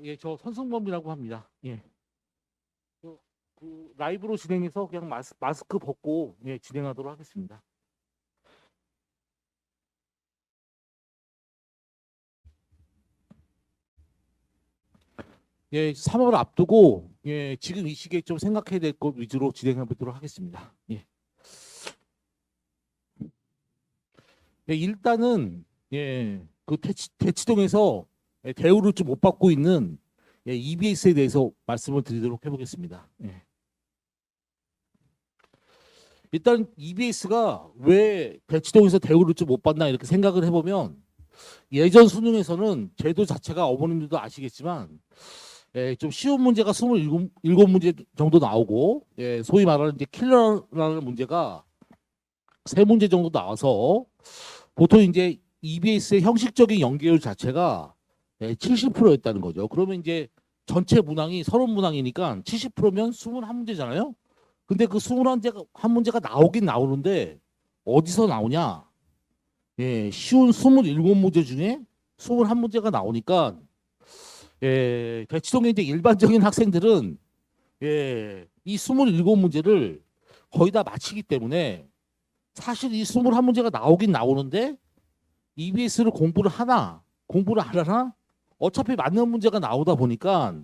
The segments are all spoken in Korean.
예, 저 선승범이라고 합니다. 예. 라이브로 진행해서 그냥 마스크 벗고 예, 진행하도록 하겠습니다. 예, 3월 앞두고 예, 지금 이 시기에 좀 생각해야 될 것 위주로 진행해 보도록 하겠습니다. 예. 예, 일단은 예, 그 대치동에서 예, 대우를 좀 못 받고 있는 예, EBS에 대해서 말씀을 드리도록 해보겠습니다. 예. 일단 EBS가 왜 대치동에서 대우를 좀 못 받나 이렇게 생각을 해보면 예전 수능에서는 제도 자체가 어머님들도 아시겠지만 예, 좀 쉬운 문제가 27문제 정도 나오고 예, 소위 말하는 이제 킬러라는 문제가 3문제 정도 나와서 보통 이제 EBS의 형식적인 연계율 자체가 예, 70%였다는 거죠. 그러면 이제 전체 문항이 30문항이니까 70%면 21문제잖아요. 근데 그 21문제가 한 문제가 나오긴 나오는데 어디서 나오냐? 예, 쉬운 27문제 중에 21문제가 나오니까 예, 대치동의 이제 일반적인 학생들은 예, 이 27문제를 거의 다 마치기 때문에 사실 이 21문제가 나오긴 나오는데 EBS를 공부를 안 하나 어차피 맞는 문제가 나오다 보니까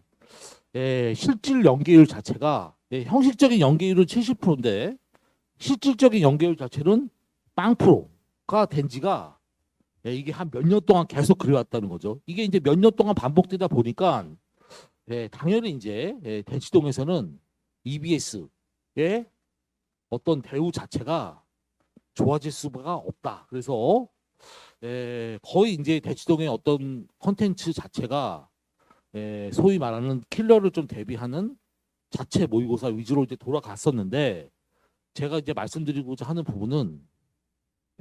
예, 실질 연계율 자체가 예, 형식적인 연계율은 70%인데 실질적인 연계율 자체는 0%가 된 지가 예, 이게 한 몇 년 동안 계속 그래왔다는 거죠. 이게 이제 몇 년 동안 반복되다 보니까 예, 당연히 이제 예, 대치동에서는 EBS의 어떤 대우 자체가 좋아질 수가 없다. 그래서 예, 거의 이제 대치동의 어떤 컨텐츠 자체가 예, 소위 말하는 킬러를 좀 대비하는 자체 모의고사 위주로 이제 돌아갔었는데 제가 이제 말씀드리고자 하는 부분은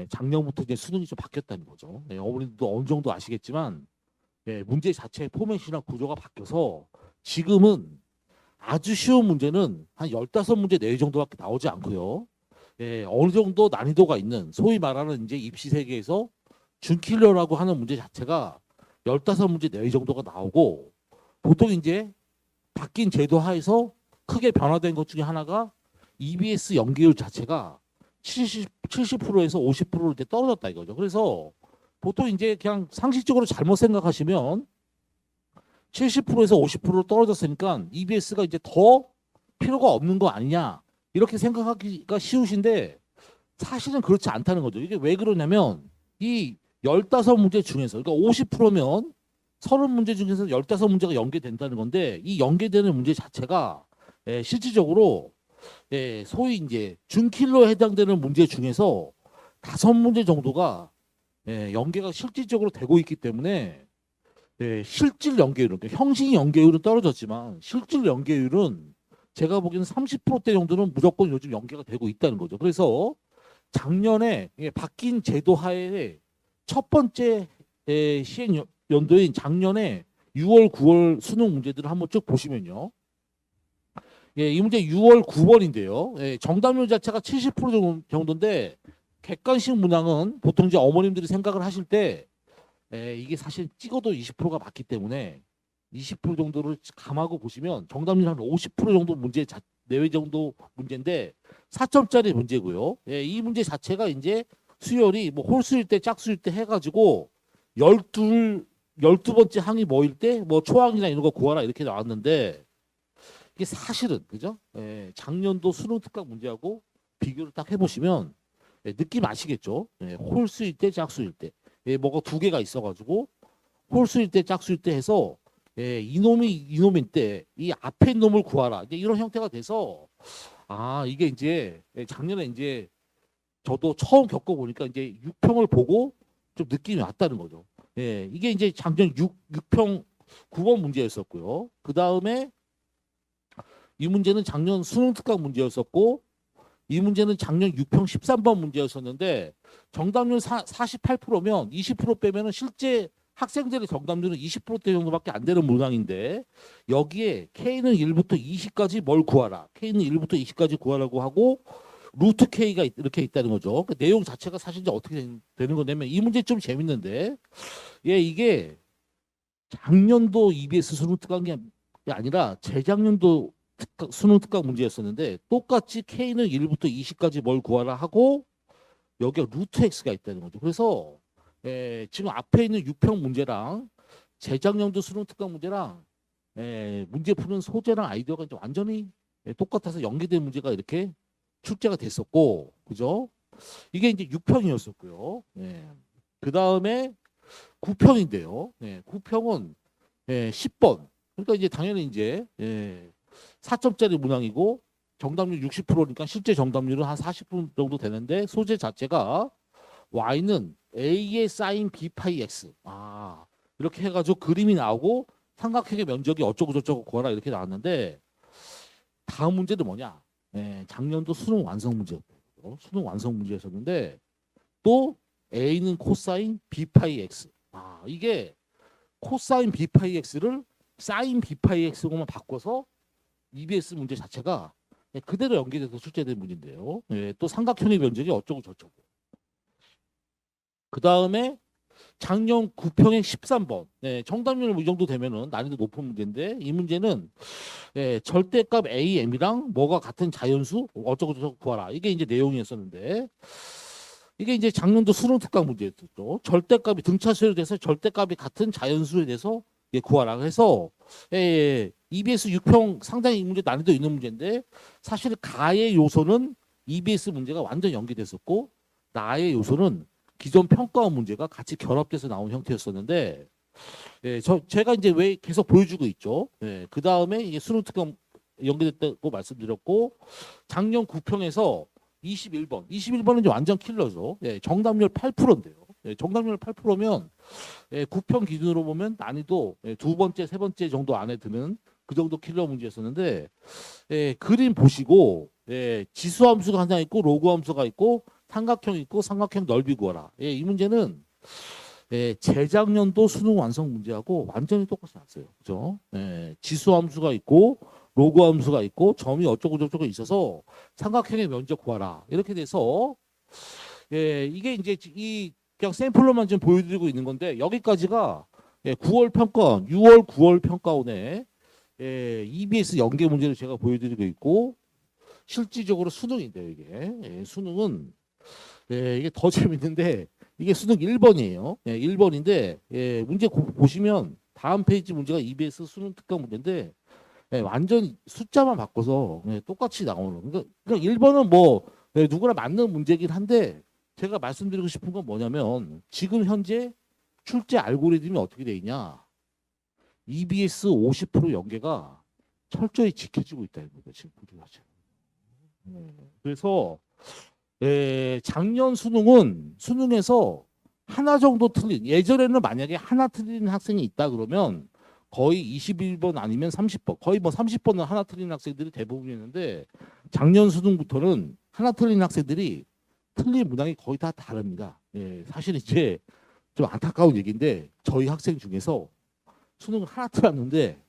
예, 작년부터 이제 수능이 좀 바뀌었다는 거죠. 예, 어머님도 어느 정도 아시겠지만 예, 문제 자체의 포맷이나 구조가 바뀌어서 지금은 아주 쉬운 문제는 한 15문제 내외 정도밖에 나오지 않고요. 예, 어느 정도 난이도가 있는 소위 말하는 이제 입시 세계에서 준킬러라고 하는 문제 자체가 15문제 내외 정도가 나오고 보통 이제 바뀐 제도 하에서 크게 변화된 것 중에 하나가 EBS 연계율 자체가 70%에서 50%로 이제 떨어졌다 이거죠. 그래서 보통 이제 그냥 상식적으로 잘못 생각하시면 70%에서 50% 떨어졌으니까 EBS가 이제 더 필요가 없는 거 아니냐 이렇게 생각하기가 쉬우신데 사실은 그렇지 않다는 거죠. 이게 왜 그러냐면 이 15문제 중에서 그러니까 50%면 30문제 중에서 15문제가 연계된다는 건데 이 연계되는 문제 자체가 예, 실질적으로 예, 소위 이제 준킬러에 해당되는 문제 중에서 5문제 정도가 예, 연계가 실질적으로 되고 있기 때문에 예, 실질 연계율은 그러니까 형식 연계율은 떨어졌지만 실질 연계율은 제가 보기에는 30%대 정도는 무조건 요즘 연계가 되고 있다는 거죠. 그래서 작년에 예, 바뀐 제도 하에 첫 번째 시행 연도인 작년에 6월, 9월 수능 문제들을 한번 쭉 보시면요. 예, 이 문제 6월 9번인데요. 예, 정답률 자체가 70% 정도인데 객관식 문항은 보통 이제 어머님들이 생각을 하실 때 이게 사실 찍어도 20%가 맞기 때문에 20% 정도를 감하고 보시면 정답률 한 50% 정도 문제 내외 정도 문제인데 4점짜리 문제고요. 예, 이 문제 자체가 이제 수열이 뭐 홀수일 때 짝수일 때 해가지고 12번째 항이 뭐일 때 뭐 초항이나 이런 거 구하라 이렇게 나왔는데 이게 사실은 그죠? 예, 작년도 수능 특강 문제하고 비교를 딱 해보시면 예, 느낌 아시겠죠? 예, 홀수일 때 짝수일 때 예, 뭐가 두 개가 있어가지고 홀수일 때 짝수일 때 해서 예, 이놈이 이놈일 때 이 앞에 놈을 구하라 이제 이런 형태가 돼서 아 이게 이제 예, 작년에 이제 저도 처음 겪어보니까 이제 6평을 보고 좀 느낌이 왔다는 거죠. 예, 이게 이제 작년 6평 9번 문제였었고요. 그 다음에 이 문제는 작년 수능 특강 문제였었고 이 문제는 작년 6평 13번 문제였었는데 정답률 48%면 20% 빼면은 실제 학생들의 정답률은 20%대 정도밖에 안 되는 문항인데 여기에 K는 1부터 20까지 뭘 구하라. K는 1부터 20까지 구하라고 하고 루트 K가 이렇게 있다는 거죠. 그 내용 자체가 사실 이제 어떻게 되는 거냐면 이 문제 좀 재밌는데 예, 이게 작년도 EBS 수능 특강이 아니라 재작년도 수능 특강 문제였었는데 똑같이 K는 1부터 20까지 뭘 구하라 하고 여기에 루트 X가 있다는 거죠. 그래서 지금 앞에 있는 6평 문제랑 재작년도 수능 특강 문제랑 문제 푸는 소재랑 아이디어가 이제 완전히 똑같아서 연계된 문제가 이렇게 출제가 됐었고, 그죠? 이게 이제 6평이었었고요. 그 다음에 9평인데요. 9평은 10번. 그러니까 이제 당연히 이제 4점짜리 문항이고 정답률 60%니까 실제 정답률은 한 40% 정도 되는데 소재 자체가 y는 a의 사인 b 파이 x. 이렇게 해가지고 그림이 나오고 삼각형의 면적이 어쩌고 저쩌고 구하라 이렇게 나왔는데 다음 문제는 뭐냐? 작년도 수능 완성 문제였고 수능 완성 문제였었는데 또 a는 코사인 b 파이 x. 이게 코사인 b 파이 x를 사인 b 파이 x로만 바꿔서 EBS 문제 자체가 그대로 연계돼서 출제된 문제인데요. 또 삼각형의 면적이 어쩌고 저쩌고. 그 다음에 작년 9평의 13번. 정답률 이 정도 되면은 난이도 높은 문제인데 이 문제는 절대값 A, M이랑 뭐가 같은 자연수 어쩌고 저쩌고 구하라. 이게 이제 내용이었었는데 이게 이제 작년도 수능 특강 문제였죠. 절대값이 등차수에 대해서 절대값이 같은 자연수에 대해서 구하라. 해서 EBS 6평 상당히 이 문제 난이도 있는 문제인데 사실 가의 요소는 EBS 문제가 완전 연계됐었고 나의 요소는 기존 평가원 문제가 같이 결합돼서 나온 형태였었는데 제가 이제 왜 계속 보여주고 있죠. 그 다음에 이게 수능 특강 연계됐다고 말씀드렸고 작년 9평에서 21번. 21번은 이제 완전 킬러죠. 정답률 8%인데요. 정답률 8%면 9평 기준으로 보면 난이도 두 번째, 세 번째 정도 안에 드는 그 정도 킬러 문제였었는데 그림 보시고 지수 함수가 하나 있고 로그 함수가 있고 삼각형 있고 삼각형 넓이 구하라. 이 문제는 재작년도 수능 완성 문제하고 완전히 똑같이 났어요. 그죠? 지수 함수가 있고 로그 함수가 있고 점이 어쩌고 저쩌고 있어서 삼각형의 면적 구하라. 이렇게 돼서 이게 이제 이 그냥 샘플로만 좀 보여드리고 있는 건데 여기까지가 9월 평가원, 6월, 9월 평가원에 EBS 연계 문제를 제가 보여드리고 있고 실질적으로 수능인데요. 이게 수능은 이게 더 재밌는데 이게 수능 1번이에요. 1번인데 문제 보시면 다음 페이지 문제가 EBS 수능 특강 문제인데 완전 숫자만 바꿔서 똑같이 나오는. 그러니까 1번은 뭐 누구나 맞는 문제긴 한데 제가 말씀드리고 싶은 건 뭐냐면 지금 현재 출제 알고리즘이 어떻게 돼 있냐. EBS 50% 연계가 철저히 지켜지고 있다는 거죠. 지금 그래서 작년 수능에서 하나 정도 틀린 예전에는 만약에 하나 틀린 학생이 있다 그러면 거의 21번 아니면 30번 거의 뭐 30번은 하나 틀린 학생들이 대부분이었는데 작년 수능부터는 하나 틀린 학생들이 틀린 문항이 거의 다 다릅니다. 사실 이제 좀 안타까운 얘기인데 저희 학생 중에서 수능을 하나 틀었는데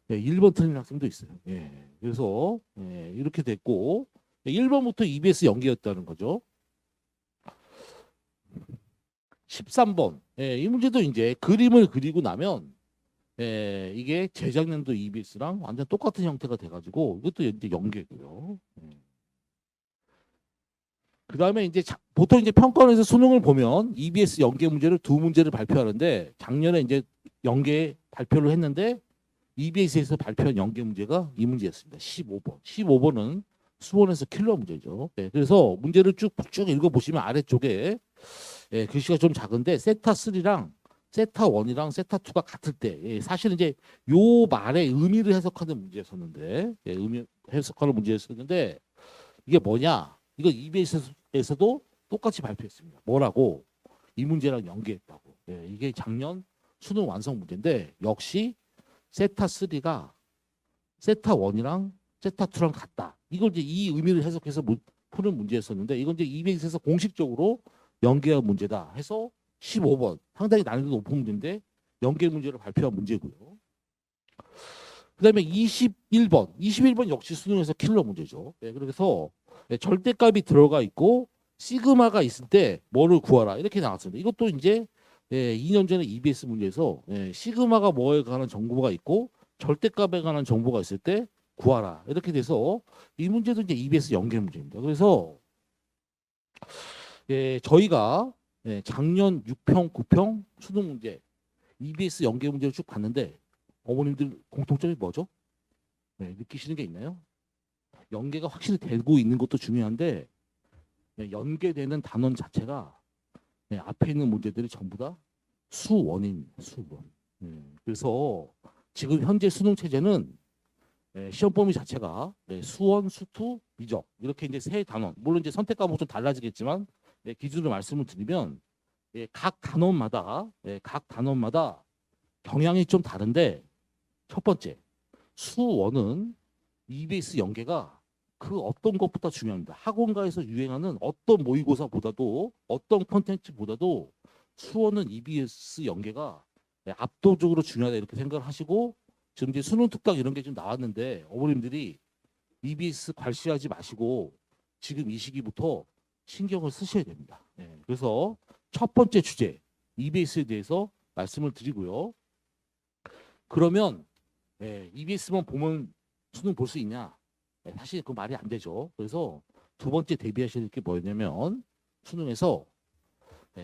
1번 틀린 학생도 있어요. 그래서 이렇게 됐고 1번부터 EBS 연계였다는 거죠. 13번. 이 문제도 이제 그림을 그리고 나면 이게 재작년도 EBS랑 완전 똑같은 형태가 돼가지고 이것도 이제 연계고요. 그 다음에 이제 보통 이제 평가원에서 수능을 보면 EBS 연계 문제를 두 문제를 발표하는데 작년에 이제 연계 발표를 했는데 EBS에서 발표한 연계 문제가 이 문제였습니다. 15번. 15번은 수원에서 킬러 문제죠. 그래서 문제를 쭉 읽어보시면 아래쪽에 글씨가 좀 작은데 세타3랑 세타1이랑 세타2가 같을 때 사실 이제 요 말의 의미를 해석하는 문제였었는데 의미 해석하는 문제였었는데 이게 뭐냐? 이거 EBS에서도 똑같이 발표했습니다. 뭐라고? 이 문제랑 연계했다고. 이게 작년 수능 완성 문제인데 역시 세타3가 세타1이랑 세타2랑 같다. 이걸 이제 이 의미를 해석해서 푸는 문제였었는데 이건 이제 EBS에서 공식적으로 연계한 문제다 해서 15번 상당히 난이도 높은 문제인데 연계 문제를 발표한 문제고요. 그다음에 21번 역시 수능에서 킬러 문제죠. 그래서 절대값이 들어가 있고 시그마가 있을 때 뭐를 구하라 이렇게 나왔습니다. 이것도 이제 2년 전에 EBS 문제에서 시그마가 뭐에 관한 정보가 있고 절대값에 관한 정보가 있을 때 구하라 이렇게 돼서 이 문제도 이제 EBS 연계 문제입니다. 그래서 저희가 작년 6평, 9평 수능 문제 EBS 연계 문제를 쭉 봤는데 어머님들 공통점이 뭐죠? 느끼시는 게 있나요? 연계가 확실히 되고 있는 것도 중요한데 연계되는 단원 자체가 앞에 있는 문제들이 전부 다 수원입니다. 수원. 그래서 지금 현재 수능 체제는 시험 범위 자체가 수원, 수투, 미적 이렇게 이제 세 단원. 물론 이제 선택 과목 좀 달라지겠지만 기준으로 말씀을 드리면 각 단원마다 경향이 좀 다른데 첫 번째 수원은 EBS 연계가 그 어떤 것보다 중요합니다. 학원가에서 유행하는 어떤 모의고사보다도 어떤 콘텐츠보다도 수원은 EBS 연계가 압도적으로 중요하다 이렇게 생각을 하시고 지금 이제 수능 특강 이런 게 좀 나왔는데 어머님들이 EBS 괄시하지 마시고 지금 이 시기부터 신경을 쓰셔야 됩니다. 그래서 첫 번째 주제 EBS에 대해서 말씀을 드리고요. 그러면 EBS만 보면 수능 볼 수 있냐? 사실 그 말이 안 되죠. 그래서 두 번째 대비하셔야 될 게 뭐였냐면 수능에서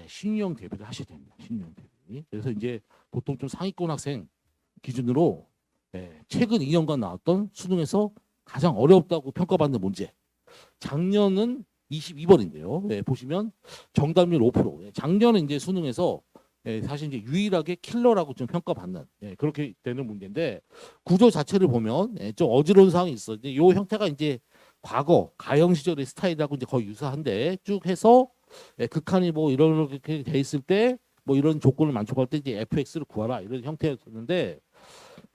신유형 대비를 하셔야 됩니다. 신유형 대비. 그래서 이제 보통 좀 상위권 학생 기준으로 최근 2년간 나왔던 수능에서 가장 어렵다고 평가받는 문제. 작년은 22번인데요. 보시면 정답률 5%. 작년은 이제 수능에서 사실 이제 유일하게 킬러라고 좀 평가받는 그렇게 되는 문제인데 구조 자체를 보면 좀 어지러운 상황이 있어. 이 형태가 이제 과거 가형 시절의 스타일하고 이제 거의 유사한데 쭉 해서 극한이 뭐 이렇게 돼 있을 때 뭐 이런 조건을 만족할 때 이제 FX를 구하라 이런 형태였는데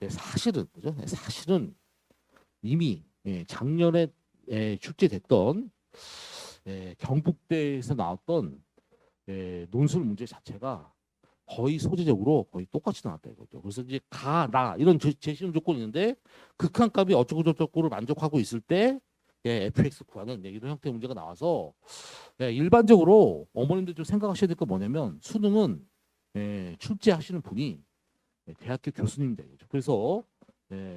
사실은 그죠? 사실은 이미 작년에 출제됐던 경북대에서 나왔던 논술 문제 자체가 거의 소재적으로 거의 똑같이 나왔다 이거죠. 그래서 이제 나 이런 제시는 조건이 있는데 극한값이 어쩌고 저쩌고를 만족하고 있을 때 FX 구하는 이런 형태의 문제가 나와서 일반적으로 어머님들 좀 생각하셔야 될 거 뭐냐면 수능은 출제하시는 분이 대학교 교수님이다 이거죠. 그래서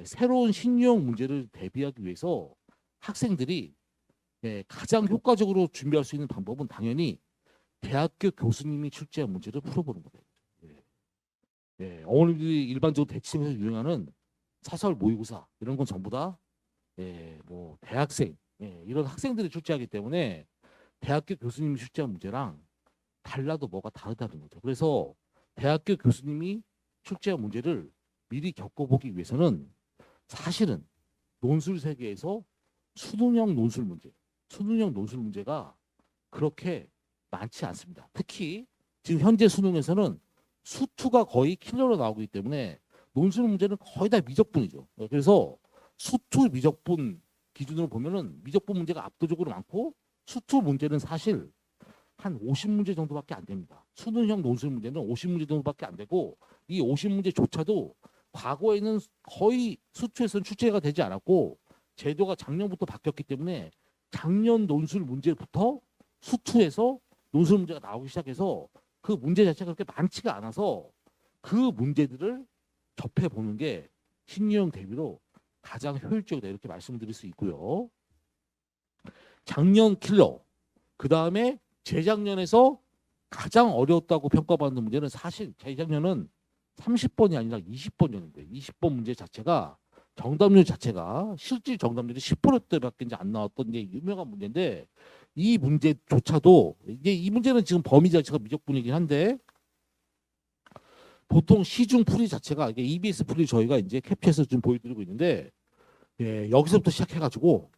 새로운 신유형 문제를 대비하기 위해서 학생들이 가장 효과적으로 준비할 수 있는 방법은 당연히 대학교 교수님이 출제한 문제를 풀어보는 거다. 어머님들이 일반적으로 대치에서 유행하는 사설 모의고사 이런 건 전부 다 뭐 대학생 이런 학생들이 출제하기 때문에 대학교 교수님이 출제한 문제랑 달라도 뭐가 다르다는 거죠. 그래서 대학교 교수님이 출제한 문제를 미리 겪어보기 위해서는 사실은 논술 세계에서 수능형 논술 문제가 그렇게 많지 않습니다. 특히 지금 현재 수능에서는 수투가 거의 킬러로 나오기 때문에 논술 문제는 거의 다 미적분이죠. 그래서 수투 미적분 기준으로 보면은 미적분 문제가 압도적으로 많고 수투 문제는 사실 한 50문제 정도밖에 안 됩니다. 수능형 논술 문제는 50문제 정도밖에 안 되고 이 50문제조차도 과거에는 거의 수투에서는 출제가 되지 않았고 제도가 작년부터 바뀌었기 때문에 작년 논술 문제부터 수투에서 논술 문제가 나오기 시작해서 그 문제 자체가 그렇게 많지가 않아서 그 문제들을 접해보는 게 신유형 대비로 가장 효율적이다 이렇게 말씀드릴 수 있고요. 작년 킬러 그 다음에 재작년에서 가장 어려웠다고 평가받는 문제는 사실 재작년은 30번이 아니라 20번이었는데 20번 문제 자체가 정답률 자체가 실질 정답률이 10%대밖에 이제 안 나왔던 이제 유명한 문제인데 이 문제조차도 이제 이 문제는 지금 범위 자체가 미적분이긴 한데 보통 시중 풀이 자체가 이게 EBS 풀이 저희가 이제 캡처해서 좀 보여드리고 있는데 여기서부터 시작해가지고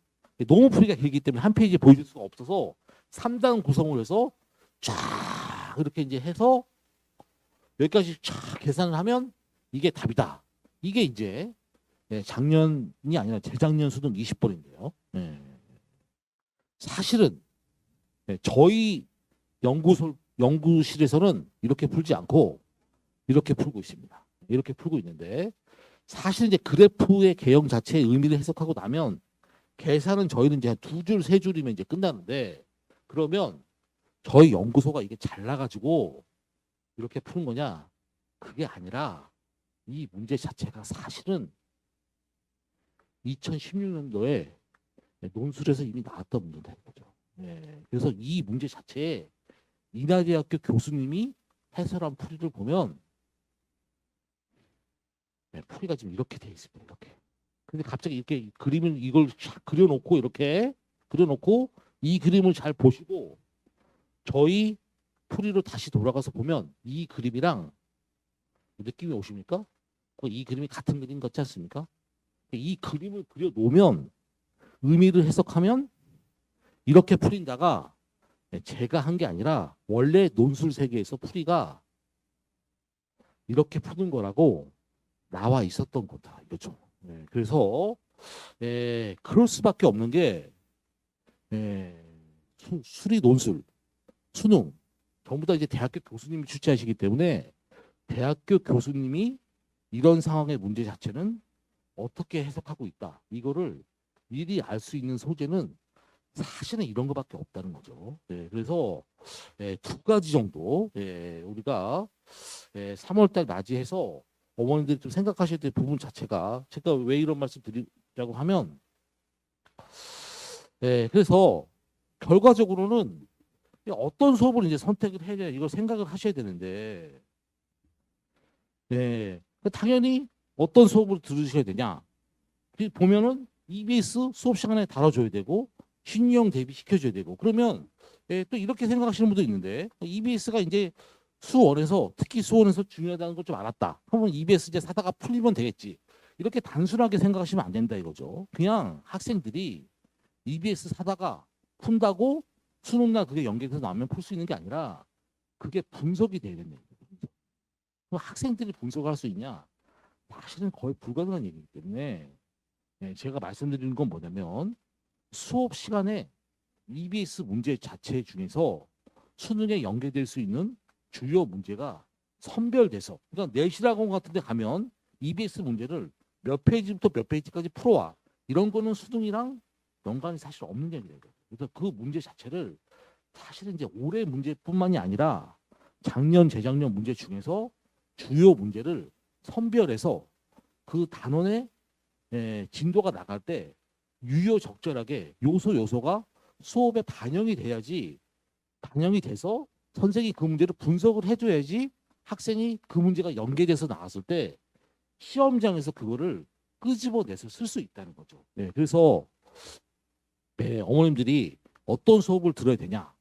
너무 풀이가 길기 때문에 한 페이지 보여줄 수가 없어서 3단 구성을 해서 쫙 이렇게 이제 해서 여기까지 쫙 계산을 하면 이게 답이다. 이게 이제 작년이 아니라 재작년 수능 20번인데요. 사실은 저희 연구실에서는 이렇게 풀지 않고 이렇게 풀고 있습니다. 이렇게 풀고 있는데 사실 이제 그래프의 개형 자체의 의미를 해석하고 나면 계산은 저희는 이제 한 2줄, 3줄이면 이제 끝나는데 그러면 저희 연구소가 이게 잘 나가지고 이렇게 푸는 거냐? 그게 아니라 이 문제 자체가 사실은 2016년도에 논술에서 이미 나왔던 문제다 이거죠. 예, 그래서 이 문제 자체에 인하대학교 교수님이 해설한 풀이를 보면 풀이가 지금 이렇게 돼 있습니다. 이렇게. 근데 갑자기 이렇게 그림을 이걸 쫙 그려놓고 이렇게 그려놓고 이 그림을 잘 보시고 저희 풀이로 다시 돌아가서 보면 이 그림이랑 느낌이 오십니까? 이 그림이 같은 그림 같지 않습니까? 이 그림을 그려놓으면 의미를 해석하면 이렇게 풀린다가 제가 한 게 아니라 원래 논술 세계에서 풀이가 이렇게 푸는 거라고 나와 있었던 거다 이거죠. 그래서 그럴 수밖에 없는 게 수리 논술, 수능 전부 다 이제 대학교 교수님이 출제하시기 때문에 대학교 교수님이 이런 상황의 문제 자체는 어떻게 해석하고 있다. 이거를 미리 알 수 있는 소재는 사실은 이런 거밖에 없다는 거죠. 그래서 두 가지 정도 우리가 3월달 맞이해서 어머니들이 좀 생각하셔야 될 부분 자체가 제가 왜 이런 말씀 드리자고 하면 그래서 결과적으로는 어떤 수업을 이제 선택을 해야 되냐 이걸 생각을 하셔야 되는데 당연히 어떤 수업을 들으셔야 되냐 보면은 EBS 수업 시간에 다뤄줘야 되고 신유형 대비시켜줘야 되고 그러면 또 이렇게 생각하시는 분도 있는데 EBS가 이제 수원에서 특히 수원에서 중요하다는 걸 좀 알았다. 그러면 EBS 이제 사다가 풀리면 되겠지. 이렇게 단순하게 생각하시면 안 된다 이거죠. 그냥 학생들이 EBS 사다가 푼다고 수능날 그게 연계돼서 나오면 풀 수 있는 게 아니라 그게 분석이 돼야 된다. 그럼 학생들이 분석을 할 수 있냐? 사실은 거의 불가능한 얘기이기 때문에 제가 말씀드리는 건 뭐냐면 수업 시간에 EBS 문제 자체 중에서 수능에 연계될 수 있는 주요 문제가 선별돼서 그러니까 내실학원 같은 데 가면 EBS 문제를 몇 페이지부터 몇 페이지까지 풀어와 이런 거는 수능이랑 연관이 사실 없는 얘기예요. 그래서 그 문제 자체를 사실은 이제 올해 문제뿐만이 아니라 작년 재작년 문제 중에서 주요 문제를 선별해서 그 단원의 진도가 나갈 때 유효적절하게 요소가 수업에 반영이 돼야지 반영이 돼서 선생님이 그 문제를 분석을 해줘야지 학생이 그 문제가 연계돼서 나왔을 때 시험장에서 그거를 끄집어내서 쓸 수 있다는 거죠. 그래서 어머님들이 어떤 수업을 들어야 되냐.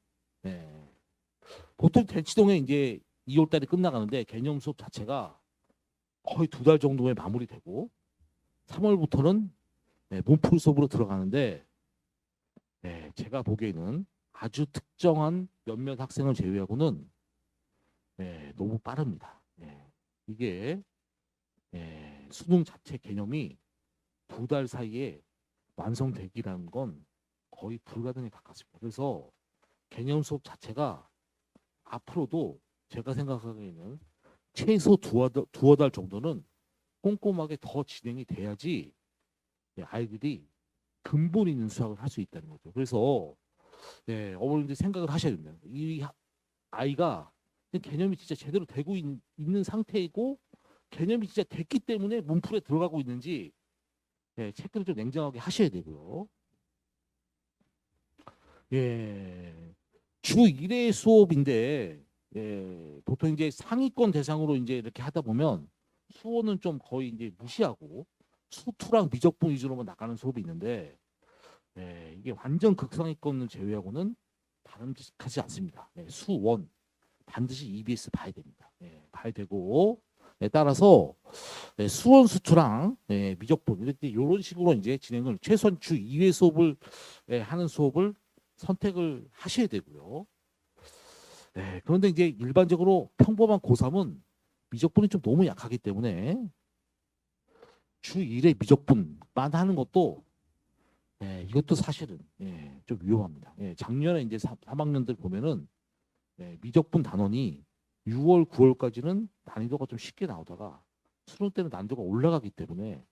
보통 대치동에 이제 2월 달에 끝나가는데 개념 수업 자체가 거의 2달 정도에 마무리되고 3월부터는 몸풀 수업으로 들어가는데 제가 보기에는 아주 특정한 몇몇 학생을 제외하고는 너무 빠릅니다. 이게 수능 자체 개념이 2달 사이에 완성되기라는 건 거의 불가능에 가깝습니다. 그래서 개념 수업 자체가 앞으로도 제가 생각하기에는 최소 두어 달 정도는 꼼꼼하게 더 진행이 돼야지 아이들이 근본 있는 수학을 할 수 있다는 거죠. 그래서 어머님들이 생각을 하셔야 됩니다. 이 아이가 개념이 진짜 제대로 되고 있는 상태이고 개념이 진짜 됐기 때문에 문풀에 들어가고 있는지 체크를 좀 냉정하게 하셔야 되고요. 주 1회 수업인데 보통 이제 상위권 대상으로 이제 이렇게 하다 보면 수어는 좀 거의 이제 무시하고 수투랑 미적분 위주로만 나가는 수업이 있는데 이게 완전 극상위권을 제외하고는 바람직하지 않습니다. 수원 반드시 EBS 봐야 됩니다. 봐야 되고 따라서 수원 수투랑 미적분 이렇게 이런 식으로 이제 진행을 최소한 주 2회 수업을 하는 수업을 선택을 하셔야 되고요. 그런데 이제 일반적으로 평범한 고3은 미적분이 좀 너무 약하기 때문에 주 1회 미적분만 하는 것도 이것도 사실은 좀 위험합니다. 작년에 이제 3학년들 보면은 미적분 단원이 6월, 9월까지는 난이도가 좀 쉽게 나오다가 수능 때는 난이도가 올라가기 때문에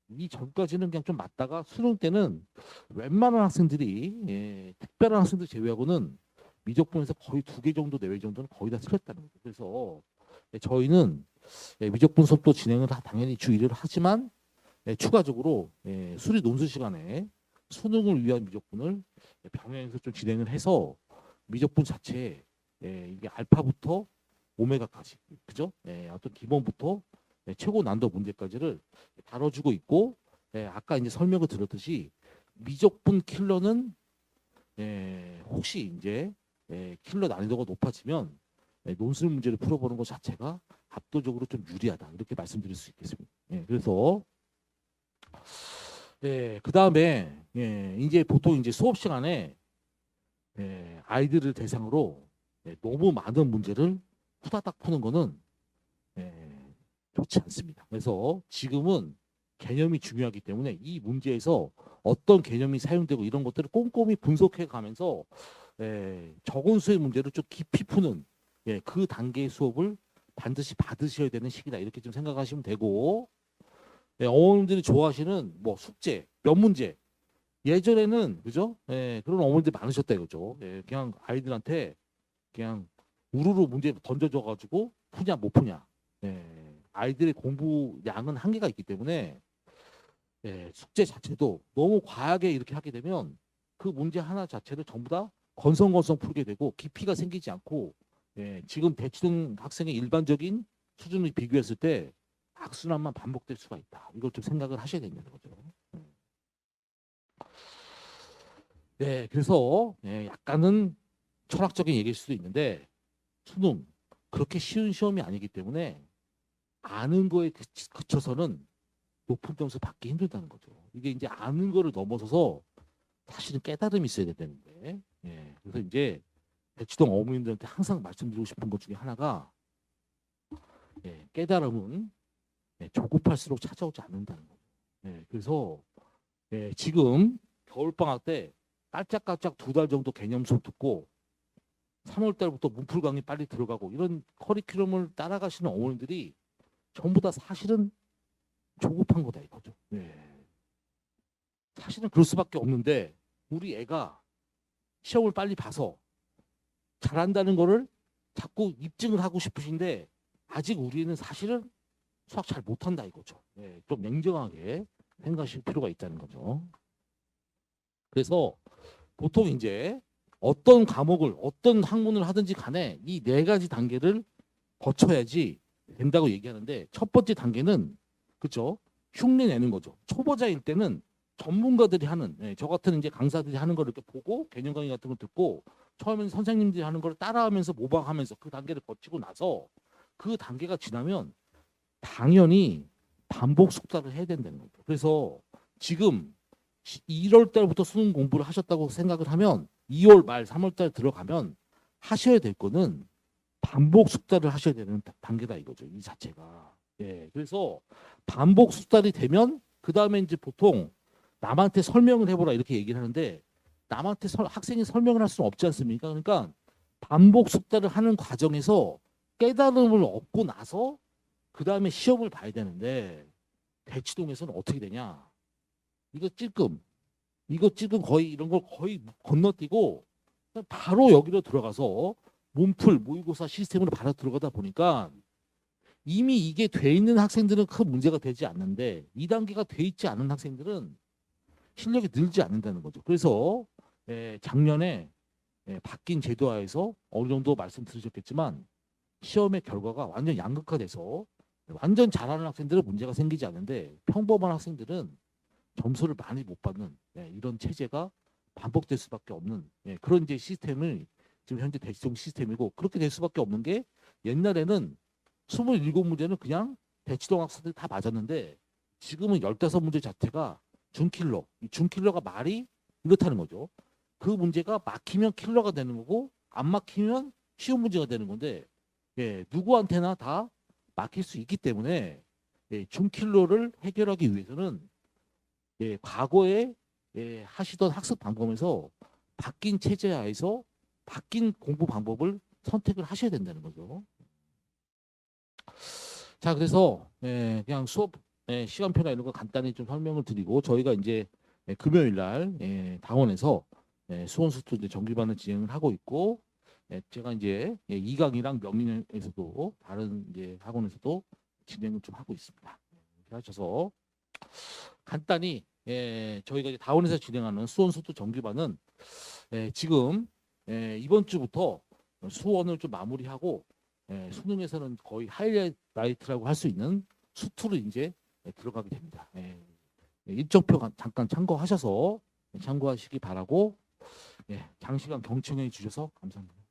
이 전까지는 그냥 좀 맞다가 수능 때는 웬만한 학생들이 특별한 학생들 제외하고는 미적분에서 거의 2개 정도, 4개 정도는 거의 다 틀렸다는 거죠. 그래서 저희는 미적분 수업도 진행을 당연히 주 1을 하지만 추가적으로 수리 논술 시간에 수능을 위한 미적분을 병행해서 좀 진행을 해서 미적분 자체에 이게 알파부터 오메가까지 그죠? 어떤 기본부터 최고 난도 문제까지를 다뤄주고 있고 아까 이제 설명을 드렸듯이 미적분 킬러는 혹시 이제 킬러 난이도가 높아지면 논술 문제를 풀어보는 것 자체가 압도적으로 좀 유리하다 이렇게 말씀드릴 수 있겠습니다. 그래서 그 다음에 이제 보통 이제 수업 시간에 아이들을 대상으로 너무 많은 문제를 후다닥 푸는 거는 좋지 않습니다. 그래서 지금은 개념이 중요하기 때문에 이 문제에서 어떤 개념이 사용되고 이런 것들을 꼼꼼히 분석해 가면서 적은 수의 문제를 좀 깊이 푸는 그 단계의 수업을 반드시 받으셔야 되는 시기다 이렇게 좀 생각하시면 되고 어머님들이 좋아하시는 뭐 숙제, 몇 문제 예전에는 그죠? 그런 어머님들이 많으셨다 이거죠. 그냥 아이들한테 그냥 우르르 문제 던져줘 가지고 푸냐 못 푸냐. 아이들의 공부 양은 한계가 있기 때문에 숙제 자체도 너무 과하게 이렇게 하게 되면 그 문제 하나 자체를 전부 다 건성건성 풀게 되고 깊이가 생기지 않고 지금 대치동 학생의 일반적인 수준을 비교했을 때 악순환만 반복될 수가 있다. 이걸 좀 생각을 하셔야 된다는 거죠. 그래서 약간은 철학적인 얘기일 수도 있는데 수능 그렇게 쉬운 시험이 아니기 때문에 아는 거에 그쳐서는 높은 점수 받기 힘들다는 거죠. 이게 이제 아는 거를 넘어서서 사실은 깨달음이 있어야 되는데 그래서 이제 대치동 어머님들한테 항상 말씀드리고 싶은 것 중에 하나가 깨달음은 조급할수록 찾아오지 않는다는 거죠. 그래서 지금 겨울방학 때 깔짝깔짝 2달 정도 개념 수업 듣고 3월 달부터 문풀 강의 빨리 들어가고 이런 커리큘럼을 따라가시는 어머님들이 전부 다 사실은 조급한 거다 이거죠. 사실은 그럴 수밖에 없는데 우리 애가 시험을 빨리 봐서 잘한다는 거를 자꾸 입증을 하고 싶으신데 아직 우리는 사실은 수학 잘 못한다 이거죠. 좀 냉정하게 생각하실 필요가 있다는 거죠. 그래서 보통 이제 어떤 과목을 어떤 학문을 하든지 간에 이 4가지 단계를 거쳐야지 된다고 얘기하는데 첫 번째 단계는 그죠? 흉내 내는 거죠. 초보자일 때는 전문가들이 하는 저 같은 이제 강사들이 하는 걸 이렇게 보고 개념 강의 같은 걸 듣고 처음에는 선생님들이 하는 걸 따라하면서 모방하면서 그 단계를 거치고 나서 그 단계가 지나면 당연히 반복 숙달을 해야 된다는 거죠. 그래서 지금 1월 달부터 수능 공부를 하셨다고 생각을 하면 2월 말 3월 달 들어가면 하셔야 될 거는 반복 숙달을 하셔야 되는 단계다 이거죠. 이 자체가. 그래서 반복 숙달이 되면 그 다음에 이제 보통 남한테 설명을 해보라 이렇게 얘기를 하는데 남한테 학생이 설명을 할 수는 없지 않습니까? 그러니까 반복 숙달을 하는 과정에서 깨달음을 얻고 나서 그 다음에 시험을 봐야 되는데 대치동에서는 어떻게 되냐? 이거 찔끔 거의 이런 걸 거의 건너뛰고 바로 여기로 들어가서 몸풀 모의고사 시스템으로 바로 들어가다 보니까 이미 이게 돼 있는 학생들은 큰 문제가 되지 않는데 2단계가 돼 있지 않은 학생들은 실력이 늘지 않는다는 거죠. 그래서 작년에 바뀐 제도화에서 어느 정도 말씀 들으셨겠지만 시험의 결과가 완전 양극화돼서 완전 잘하는 학생들은 문제가 생기지 않는데 평범한 학생들은 점수를 많이 못 받는 이런 체제가 반복될 수밖에 없는 그런 이제 시스템을 지금 현재 대치동 시스템이고 그렇게 될 수밖에 없는 게 옛날에는 27문제는 그냥 대치동 학생들 다 맞았는데 지금은 15문제 자체가 준킬러. 이 준킬러가 말이 이렇다는 거죠. 그 문제가 막히면 킬러가 되는 거고 안 막히면 쉬운 문제가 되는 건데 누구한테나 다 막힐 수 있기 때문에 준킬러를 해결하기 위해서는 과거에 하시던 학습 방법에서 바뀐 체제하에서 바뀐 공부 방법을 선택을 하셔야 된다는 거죠. 자, 그래서 그냥 수업 시간표나 이런 거 간단히 좀 설명을 드리고 저희가 이제 금요일 날 당원에서 수원수투 이제 정기반을 진행을 하고 있고 제가 이제 이강이랑 명린에서도 다른 이제 학원에서도 진행을 좀 하고 있습니다. 이렇게 하셔서 간단히 저희가 이제 다원에서 진행하는 수원수도 정규반은 지금 이번 주부터 수원을 좀 마무리하고 수능에서는 거의 하이라이트라고 할 수 있는 수투로 이제 들어가게 됩니다. 일정표 잠깐 참고하셔서 참고하시기 바라고 장시간 경청해 주셔서 감사합니다.